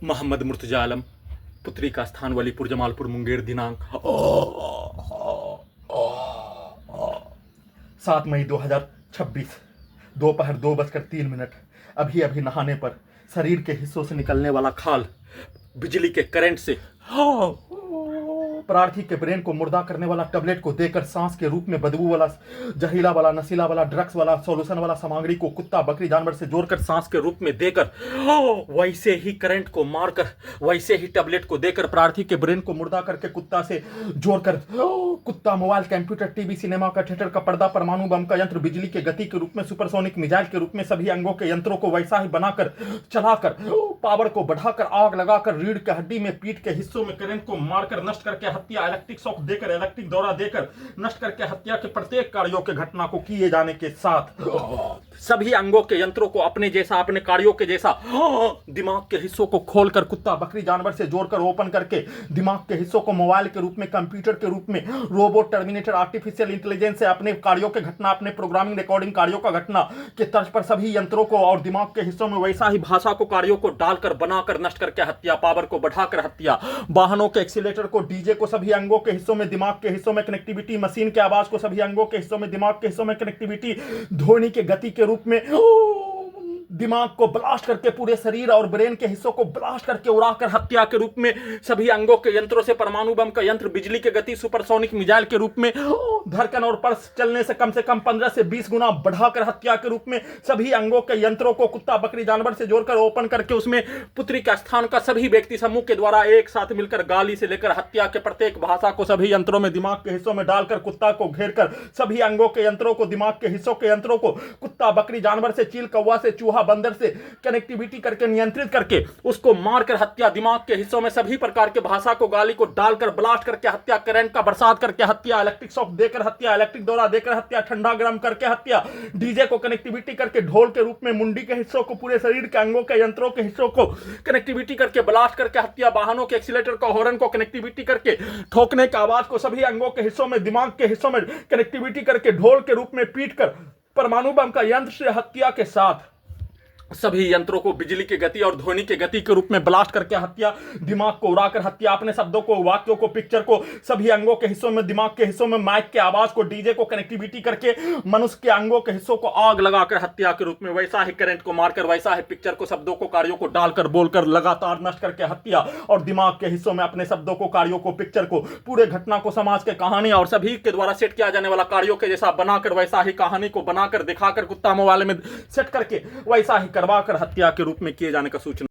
मोहम्मद मुर्तजा आलम, पुत्री का स्थान वलीपुर जमालपुर मुंगेर, दिनांक 7 मई 2026, दोपहर 2:03। अभी अभी नहाने पर शरीर के हिस्सों से निकलने वाला खाल बिजली के करंट से प्रार्थी के ब्रेन को मुर्दा करने वाला टैबलेट को देकर सांस के रूप में बदबू वाला, जहरीला वाला, नशीला वाला, ड्रग्स वाला, सॉल्यूशन वाला सामग्री को कुत्ता बकरी जानवर से जोड़कर सांस के रूप में देकर वैसे ही करंट को मारकर वैसे ही टैबलेट को देकर प्रार्थी के ब्रेन को मुर्दा करके कुत्ता से जोड़कर कुत्ता मोबाइल कंप्यूटर टीवी सिनेमा का थिएटर का पर्दा परमाणु बम का यंत्र बिजली के गति के रूप में सुपरसोनिक मिसाइल के रूप में सभी अंगों के यंत्रों को वैसा ही बनाकर चलाकर पावर को बढ़ाकर आग लगाकर रीढ़ के हड्डी में पीठ के हिस्सों में करंट को मारकर नष्ट करके हत्या, इलेक्ट्रिक शॉक देकर इलेक्ट्रिक दौरा देकर नष्ट करके हत्या के प्रत्येक कार्यों के घटना को किए जाने के साथ सभी अंगों के यंत्रों को अपने जैसा अपने कार्यों के जैसा दिमाग के हिस्सों को खोलकर कुत्ता बकरी जानवर से जोड़कर ओपन करके दिमाग के हिस्सों को मोबाइल के रूप में कंप्यूटर के रूप में रोबोट टर्मिनेटर आर्टिफिशियल इंटेलिजेंस से अपने कार्यों के घटना अपने प्रोग्रामिंग रिकॉर्डिंग कार्यों का घटना के तर्ज पर सभी यंत्रों को और दिमाग के हिस्सों में वैसा ही भाषा को कार्यों को डालकर बनाकर नष्ट करके हत्या, पावर को बढ़ाकर हत्या, वाहनों के एक्सीलेटर को डीजे को सभी अंगों के हिस्सों में दिमाग के हिस्सों में कनेक्टिविटी, मशीन के आवाज को सभी अंगों के हिस्सों में दिमाग के हिस्सों में कनेक्टिविटी, ध्वनि के गति के रूप में दिमाग को ब्लास्ट करके पूरे शरीर और ब्रेन के हिस्सों को ब्लास्ट करके उड़ाकर हत्या के रूप में सभी अंगों के यंत्रों से परमाणु बम का यंत्र बिजली के गति सुपरसोनिक मिसाइल के रूप में धड़कन और पल्स चलने से कम 15 से 20 गुना बढ़ाकर हत्या के रूप में सभी अंगों के यंत्रों को कुत्ता बकरी जानवर से जोड़कर ओपन करके उसमें पुत्री का स्थान का सभी व्यक्ति समूह के द्वारा एक साथ मिलकर गाली से लेकर हत्या के प्रत्येक भाषा को सभी यंत्रों में दिमाग के हिस्सों में डालकर कुत्ता को घेर कर सभी अंगों के यंत्रों को दिमाग के हिस्सों के यंत्रों को कुत्ता बकरी जानवर से चील कौवा से चूहा बंदर से कनेक्टिविटी करके नियंत्रित करके उसको मारकर हत्या, दिमाग के हिस्सों में सभी प्रकार के भाषा को गाली को डालकर ब्लास्ट करके हत्या, करंट का बरसात करके हत्या, इलेक्ट्रिक शॉक देकर हत्या, इलेक्ट्रिक दौरा देकर हत्या, ठंडा गर्म करके हत्या, डीजे को कनेक्टिविटी करके ढोल के रूप में मुंडी के हिस्सों को पूरे शरीर के अंगों के यंत्रों के हिस्सों को कनेक्टिविटी करके ब्लास्ट करके हत्या, वाहनों के एक्सीलेटर का हॉर्न को कनेक्टिविटी करके ठोकने की आवाज को सभी अंगों के हिस्सों में दिमाग के हिस्सों में कनेक्टिविटी करके ढोल के रूप में पीट कर परमाणु बम का यंत्र से हत्या के साथ सभी यंत्रों को बिजली की गति और ध्वनि की गति के रूप में ब्लास्ट करके हत्या, दिमाग को उड़ाकर हत्या, अपने शब्दों को, वाक्यों को, पिक्चर को सभी अंगों के हिस्सों में दिमाग के हिस्सों में माइक के आवाज को, डीजे को कनेक्टिविटी करके मनुष्य के अंगों के हिस्सों को आग लगाकर हत्या के रूप में वैसा ही करंट को मारकर वैसा ही पिक्चर को, शब्दों को, कार्यों को डालकर बोलकर लगातार नष्ट करके हत्या और दिमाग के हिस्सों में अपने शब्दों को, कार्यों को, पिक्चर को, पूरे घटना को, समाज के कहानी और सभी के द्वारा सेट किया जाने वाला कार्यों के जैसा बनाकर वैसा ही कहानी को बनाकर दिखाकर कुत्ता मोबाइल में सेट करके वैसा ही करवाकर हत्या के रूप में किए जाने का सूचना